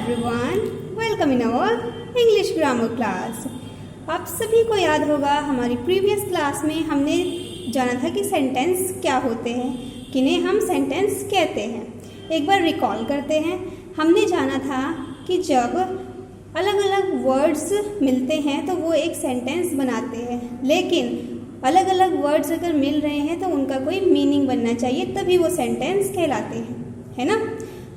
everyone, welcome in our English grammar class। आप सभी को याद होगा हमारी प्रीवियस क्लास में हमने जाना था कि सेंटेंस क्या होते हैं, किन्हें हम सेंटेंस कहते हैं। एक बार रिकॉल करते हैं। हमने जाना था कि जब अलग अलग वर्ड्स मिलते हैं तो वो एक सेंटेंस बनाते हैं, लेकिन अलग अलग वर्ड्स अगर मिल रहे हैं तो उनका कोई मीनिंग बनना चाहिए, तभी वो सेंटेंस कहलाते हैं, है ना।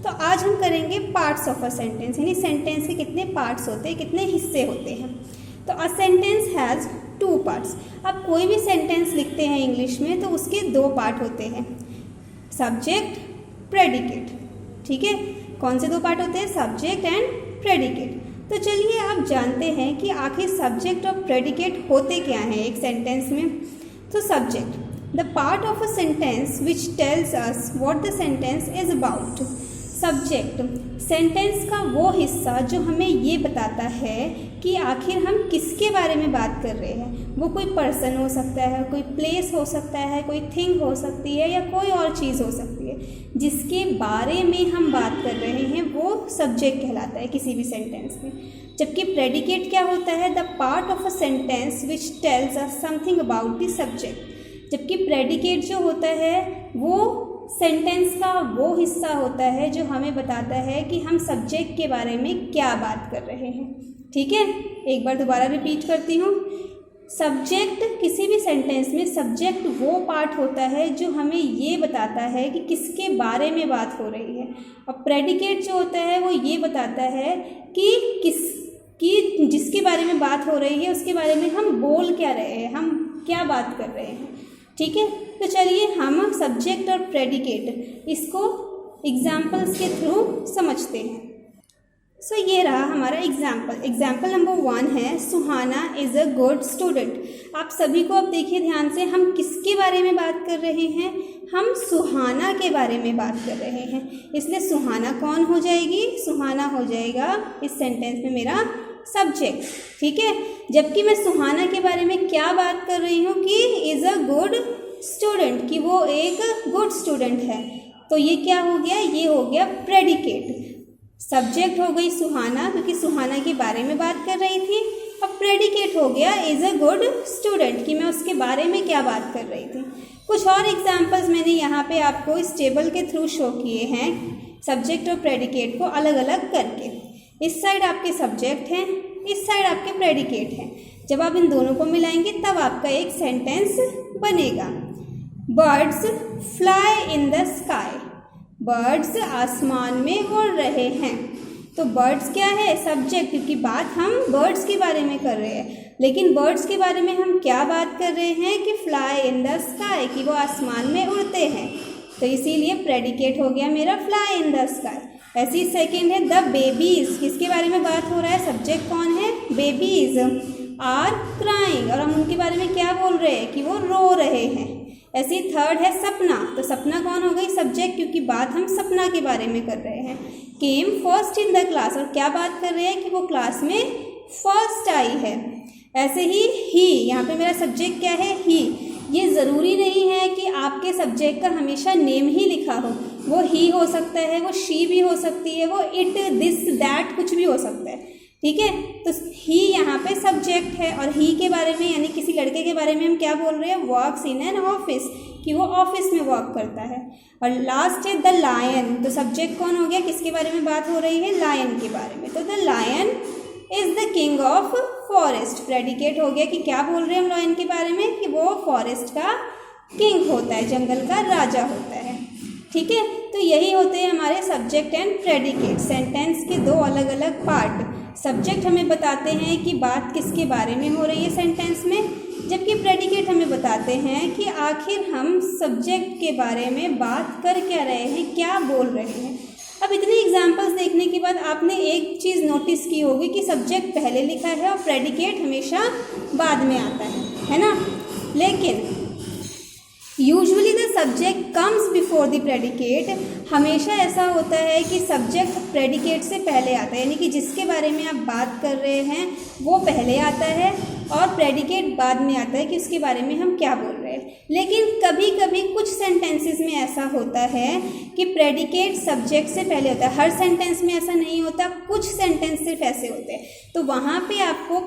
तो आज हम करेंगे पार्ट्स ऑफ अ सेंटेंस, यानी सेंटेंस के कितने पार्ट्स होते हैं, कितने हिस्से होते हैं। तो अ सेंटेंस हैज़ 2 पार्ट्स। अब कोई भी सेंटेंस लिखते हैं इंग्लिश में तो उसके 2 पार्ट होते हैं, सब्जेक्ट, प्रेडिकेट। ठीक है, कौन से 2 पार्ट होते हैं? Subject and predicate. तो चलिए अब जानते हैं कि आखिर सब्जेक्ट और प्रेडिकेट होते क्या हैं एक सेंटेंस में। तो subject, the part of a sentence which tells us what the sentence is about. Subject, sentence का वो हिस्सा जो हमें ये बताता है कि आखिर हम किसके बारे में बात कर रहे हैं। वो कोई पर्सन हो सकता है, कोई प्लेस हो सकता है, कोई थिंग हो सकती है, या कोई और चीज़ हो सकती है। जिसके बारे में हम बात कर रहे हैं वो सब्जेक्ट कहलाता है किसी भी सेंटेंस में। जबकि प्रेडिकेट क्या होता है? The part of a sentence which tells us something about the subject. जबकि प्रेडिकेट जो होता है वो सेंटेंस का वो हिस्सा होता है जो हमें बताता है कि हम सब्जेक्ट के बारे में क्या बात कर रहे हैं। ठीक है, एक बार दोबारा रिपीट करती हूँ। सब्जेक्ट, किसी भी सेंटेंस में सब्जेक्ट वो पार्ट होता है जो हमें ये बताता है कि किसके बारे में बात हो रही है, और प्रेडिकेट जो होता है वो ये बताता है कि जिसके बारे में बात हो रही है उसके बारे में हम बोल क्या रहे हैं, हम क्या बात कर रहे हैं। ठीक है, तो चलिए हम सब्जेक्ट और प्रेडिकेट इसको एग्जाम्पल्स के थ्रू समझते हैं। सो ये रहा हमारा एग्जाम्पल। एग्जाम्पल नंबर 1 है, सुहाना इज़ अ गुड स्टूडेंट। आप सभी को अब देखिए ध्यान से, हम किसके बारे में बात कर रहे हैं? हम सुहाना के बारे में बात कर रहे हैं। इसलिए सुहाना कौन हो जाएगी? सुहाना हो जाएगा इस सेंटेंस में मेरा सब्जेक्ट। ठीक है, जबकि मैं सुहाना के बारे में क्या बात कर रही हूँ कि इज़ अ गुड स्टूडेंट, कि वो एक गुड स्टूडेंट है। तो ये क्या हो गया? ये हो गया प्रेडिकेट। सब्जेक्ट हो गई सुहाना, क्योंकि सुहाना के बारे में बात कर रही थी। अब प्रेडिकेट हो गया इज़ अ गुड स्टूडेंट, कि मैं उसके बारे में क्या बात कर रही थी। कुछ और एग्जाम्पल्स मैंने यहाँ पे आपको इस टेबल के थ्रू शो किए हैं, सब्जेक्ट और प्रेडिकेट को अलग अलग करके। इस साइड आपके सब्जेक्ट हैं, इस साइड आपके प्रेडिकेट हैं। जब आप इन दोनों को मिलाएंगे तब आपका एक सेंटेंस बनेगा। Birds fly in the sky. Birds आसमान में उड़ रहे हैं। तो बर्ड्स क्या है? सब्जेक्ट, क्योंकि बात हम बर्ड्स के बारे में कर रहे हैं। लेकिन बर्ड्स के बारे में हम क्या बात कर रहे हैं कि फ्लाई इन द स्काई, कि वो आसमान में उड़ते हैं। तो इसीलिए प्रेडिकेट हो गया मेरा फ्लाई इन द स्काई। ऐसे ही सेकेंड है द बेबीज। किसके बारे में बात हो रहा है? सब्जेक्ट कौन है? बेबीज आर क्राइंग, और हम उनके बारे में क्या बोल रहे हैं कि वो रो रहे हैं। ऐसे ही थर्ड है सपना। तो सपना कौन हो गई? सब्जेक्ट, क्योंकि बात हम सपना के बारे में कर रहे हैं। Came first in the class, और क्या बात कर रहे हैं कि वो क्लास में फर्स्ट आई है। ऐसे ही यहाँ पे मेरा सब्जेक्ट क्या है? ही। ये ज़रूरी नहीं है कि आपके सब्जेक्ट का हमेशा नेम ही लिखा हो। वो ही हो सकता है, वो शी भी हो सकती है, वो इट, दिस, दैट, कुछ भी हो सकता है। ठीक है, तो ही यहाँ पे सब्जेक्ट है, और ही के बारे में यानी किसी लड़के के बारे में हम क्या बोल रहे हैं? वर्क्स इन एन ऑफिस, कि वो ऑफिस में वर्क करता है। और लास्ट है द लायन। तो सब्जेक्ट कौन हो गया? किसके बारे में बात हो रही है? लायन के बारे में। तो the lion is the king of forest. Predicate हो गया कि क्या बोल रहे हैं हम लायन के बारे में, कि वो फॉरेस्ट का किंग होता है, जंगल का राजा होता है। ठीक है, तो यही होते हैं हमारे सब्जेक्ट एंड प्रेडिकेट, सेंटेंस के 2 अलग अलग पार्ट। सब्जेक्ट हमें बताते हैं कि बात किसके बारे में हो रही है सेंटेंस में, जबकि प्रेडिकेट हमें बताते हैं कि आखिर हम सब्जेक्ट के बारे में बात कर क्या रहे हैं, क्या बोल रहे हैं। अब इतने एग्जाम्पल्स देखने के बाद आपने एक चीज़ नोटिस की होगी कि सब्जेक्ट पहले लिखा है और प्रेडिकेट हमेशा बाद में आता है ना। लेकिन usually the subject comes before the predicate. हमेशा ऐसा होता है कि सब्जेक्ट प्रेडिकेट से पहले आता है, यानी कि जिसके बारे में आप बात कर रहे हैं वो पहले आता है और प्रेडिकेट बाद में आता है कि उसके बारे में हम क्या बोल रहे हैं। लेकिन कभी कभी कुछ सेंटेंसेस में ऐसा होता है कि प्रेडिकेट सब्जेक्ट से पहले होता है। हर सेंटेंस में ऐसा नहीं होता, कुछ सेंटेंस सिर्फ ऐसे होते हैं। तो वहाँ पे आपको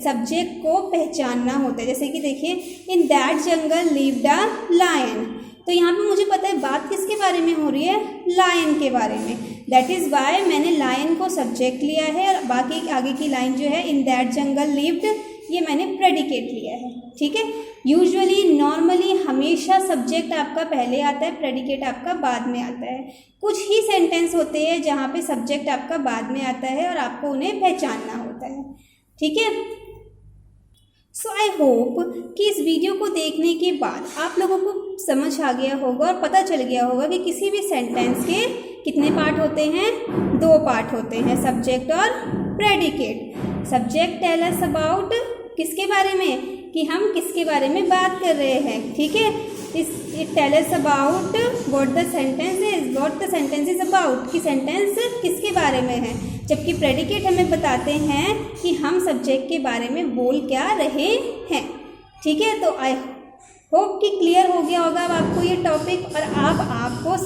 सब्जेक्ट को पहचानना होता है। जैसे कि देखिए, in that jungle lived a lion. तो यहाँ पे मुझे पता है बात किसके बारे में हो रही है, लायन के बारे में। दैट इज़ वाई मैंने लायन को सब्जेक्ट लिया है और बाकी आगे की लाइन जो है इन दैट जंगल लिव्ड, ये मैंने प्रेडिकेट लिया है। ठीक है, यूजुअली नॉर्मली हमेशा सब्जेक्ट आपका पहले आता है, प्रेडिकेट आपका बाद में आता है। कुछ ही सेंटेंस होते हैं जहाँ पे सब्जेक्ट आपका बाद में आता है और आपको उन्हें पहचानना होता है। ठीक है, सो आई होप कि इस वीडियो को देखने के बाद आप लोगों को समझ आ गया होगा और पता चल गया होगा कि किसी भी सेंटेंस के कितने पार्ट होते हैं, 2 पार्ट होते हैं, सब्जेक्ट और predicate. Subject tell us about किसके बारे में, कि हम किसके बारे में बात कर रहे हैं। ठीक है, it tell us about what the sentence is, what the sentence is about, कि सेंटेंस किसके बारे में है। जबकि प्रेडिकेट हमें बताते हैं कि हम सब्जेक्ट के बारे में बोल क्या रहे हैं। ठीक है, तो आई होप कि क्लियर हो गया होगा अब आपको ये टॉपिक, और अब आपको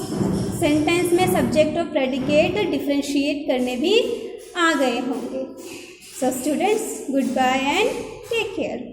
सेंटेंस में सब्जेक्ट और प्रेडिकेट डिफ्रेंशिएट करने भी आ गए होंगे। So students, goodbye and take care.